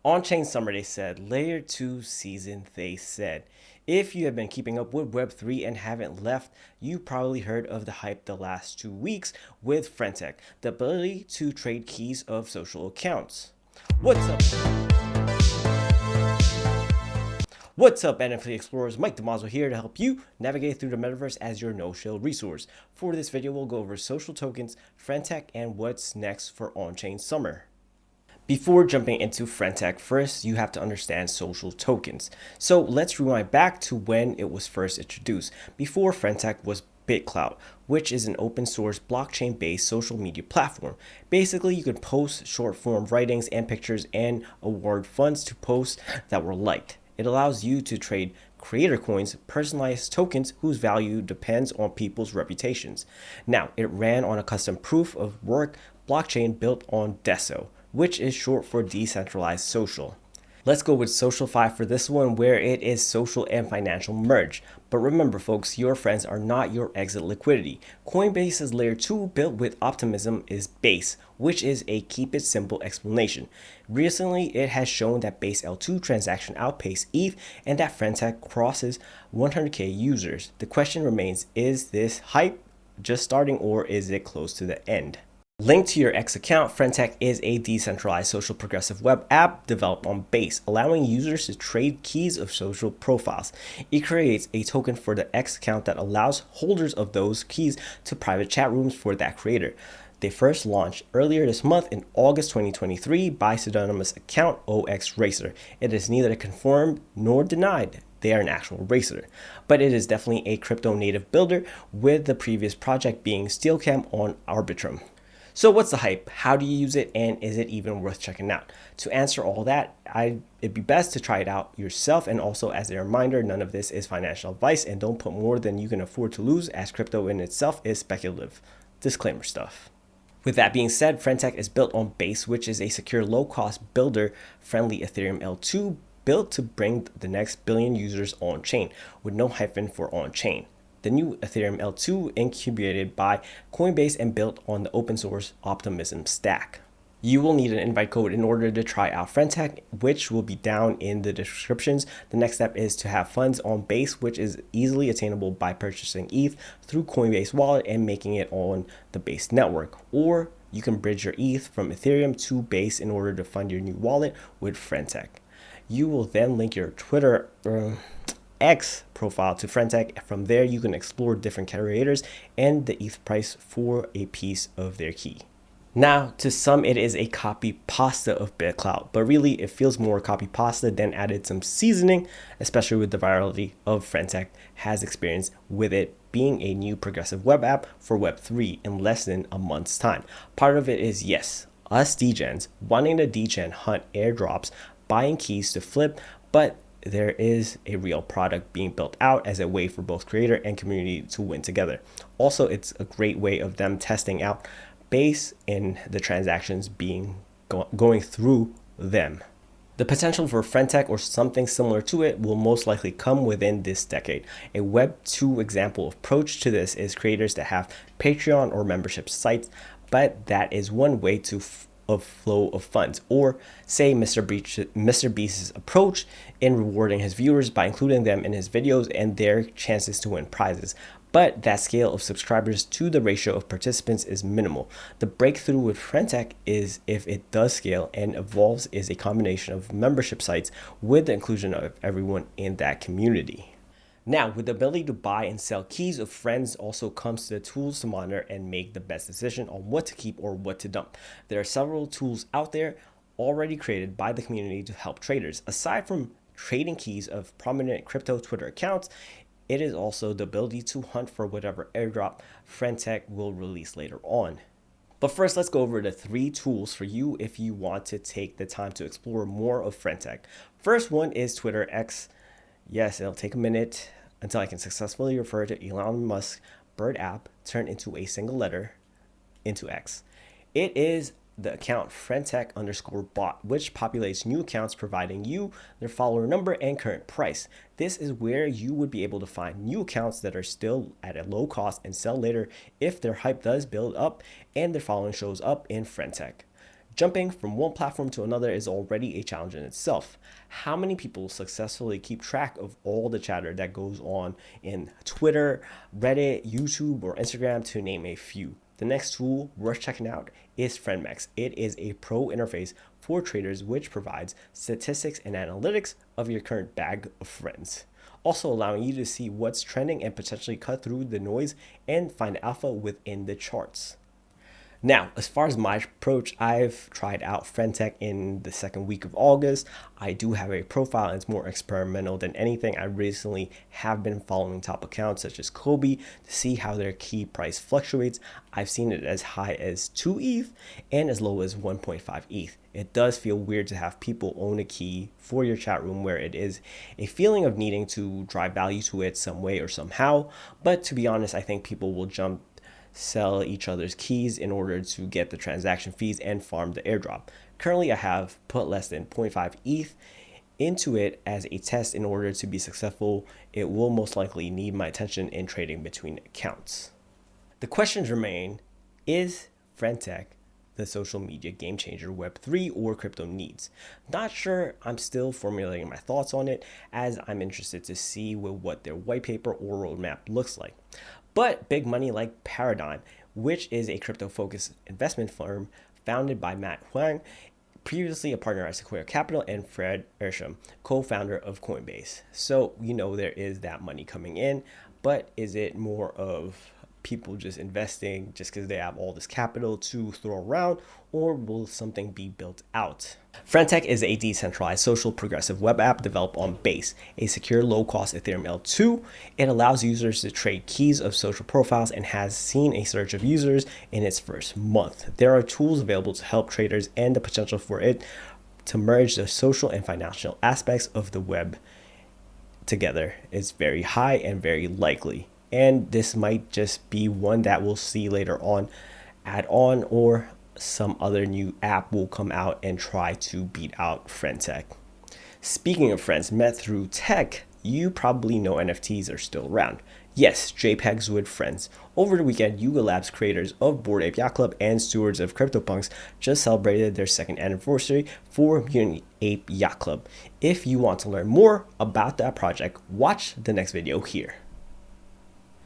On-chain summer, they said. Layer 2 season, they said. If you have been keeping up with Web3 and haven't left, you probably heard of the hype the last 2 weeks with FriendTech, the ability to trade keys of social accounts. What's up? What's up, NFT explorers? Mike Damazo here to help you navigate through the Metaverse as your no-shill resource. For this video, we'll go over social tokens, FriendTech, and what's next for on-chain summer. Before jumping into FriendTech, first you have to understand social tokens. So let's rewind back to when it was first introduced. Before FriendTech was BitClout, which is an open source blockchain based social media platform. Basically, you could post short form writings and pictures and award funds to posts that were liked. It allows you to trade creator coins, personalized tokens whose value depends on people's reputations. Now, it ran on a custom proof of work blockchain built on Damazo, which is short for decentralized social. Let's go with SocialFi for this one, where it is social and financial merge. But remember folks, your friends are not your exit liquidity. Coinbase's layer 2 built with Optimism is Base, which is a keep it simple explanation. Recently, it has shown that Base L2 transaction outpaced ETH and that FriendTech crosses 100k users. The question remains, is this hype just starting or is it close to the end? Linked to your X account, FriendTech is a decentralized social progressive web app developed on Base, allowing users to trade keys of social profiles. It creates a token for the X account that allows holders of those keys to private chat rooms for that creator. They first launched earlier this month in August 2023 by pseudonymous account OX Racer. It is neither confirmed nor denied they are an actual racer, but it is definitely a crypto native builder, with the previous project being Steelcam on Arbitrum. So what's the hype? How do you use it? And is it even worth checking out? To answer all that, it'd be best to try it out yourself. And also, as a reminder, none of this is financial advice, and don't put more than you can afford to lose, as crypto in itself is speculative. Disclaimer stuff. With that being said, FriendTech is built on Base, which is a secure, low-cost builder-friendly Ethereum L2 built to bring the next billion users on-chain, with no hyphen for on-chain. The new Ethereum L2 incubated by Coinbase and built on the open source Optimism stack. You will need an invite code in order to try out FriendTech, which will be down in the descriptions. The next step is to have funds on Base, which is easily attainable by purchasing ETH through Coinbase wallet and making it on the Base network. Or you can bridge your ETH from Ethereum to Base in order to fund your new wallet with FriendTech. You will then link your Twitter X profile to FriendTech. From there, you can explore different creators and the ETH price for a piece of their key. Now, to some, it is a copy pasta of BitClout, but really it feels more copy pasta than added some seasoning, especially with the virality of FriendTech has experienced with it being a new progressive web app for Web3 in less than a month's time. Part of it is, yes, us degens wanting to degen hunt airdrops, buying keys to flip, but there is a real product being built out as a way for both creator and community to win together. Also, it's a great way of them testing out Base and the transactions being going through them. The potential for FriendTech or something similar to it will most likely come within this decade. A Web 2 example approach to this is creators that have Patreon or membership sites, but that is one way to of flow of funds, or say Mr. Beast's approach in rewarding his viewers by including them in his videos and their chances to win prizes. But that scale of subscribers to the ratio of participants is minimal. The breakthrough with FriendTech is, if it does scale and evolves, is a combination of membership sites with the inclusion of everyone in that community. Now, with the ability to buy and sell keys of friends also comes to the tools to monitor and make the best decision on what to keep or what to dump. There are several tools out there already created by the community to help traders. Aside from trading keys of prominent crypto Twitter accounts, it is also the ability to hunt for whatever airdrop FriendTech will release later on. But first, let's go over the 3 tools for you if you want to take the time to explore more of FriendTech. First one is Twitter X. Yes, it'll take a minute until I can successfully refer to Elon Musk's Bird app turned into a single letter into X. It is the account FriendTech_bot, which populates new accounts providing you their follower number and current price. This is where you would be able to find new accounts that are still at a low cost and sell later if their hype does build up and their following shows up in FriendTech. Jumping from one platform to another is already a challenge in itself. How many people successfully keep track of all the chatter that goes on in Twitter, Reddit, YouTube, or Instagram, to name a few? The next tool worth checking out is FriendMax. It is a pro interface for traders which provides statistics and analytics of your current bag of friends, also allowing you to see what's trending and potentially cut through the noise and find alpha within the charts. Now, as far as my approach, I've tried out FriendTech in the second week of August. I do have a profile and it's more experimental than anything. I recently have been following top accounts such as Kobe to see how their key price fluctuates. I've seen it as high as 2 ETH and as low as 1.5 ETH. It does feel weird to have people own a key for your chat room where it is a feeling of needing to drive value to it some way or somehow. But to be honest, I think people will sell each other's keys in order to get the transaction fees and farm the airdrop. Currently, I have put less than 0.5 ETH into it as a test. In order to be successful, it will most likely need my attention in trading between accounts. The questions remain: is FriendTech the social media game changer Web3 or crypto needs? Not sure. I'm still formulating my thoughts on it, as I'm interested to see what their white paper or roadmap looks like. But big money like Paradigm, which is a crypto-focused investment firm founded by Matt Huang, previously a partner at Sequoia Capital, and Fred Ersham, co-founder of Coinbase. So there is that money coming in, but is it more of people just investing just because they have all this capital to throw around, or will something be built out? FriendTech is a decentralized social progressive web app developed on Base, a secure low-cost Ethereum L2. It allows users to trade keys of social profiles and has seen a surge of users in its first month. There are tools available to help traders, and the potential for it to merge the social and financial aspects of the web together is very high and very likely. And this might just be one that we'll see later on add on, or some other new app will come out and try to beat out FriendTech. Speaking of friends met through tech, you probably know NFTs are still around. Yes, JPEGs with friends. Over the weekend, Yuga Labs, creators of Bored Ape Yacht Club and stewards of CryptoPunks, just celebrated their second anniversary for Mutant Ape Yacht Club. If you want to learn more about that project, watch the next video here.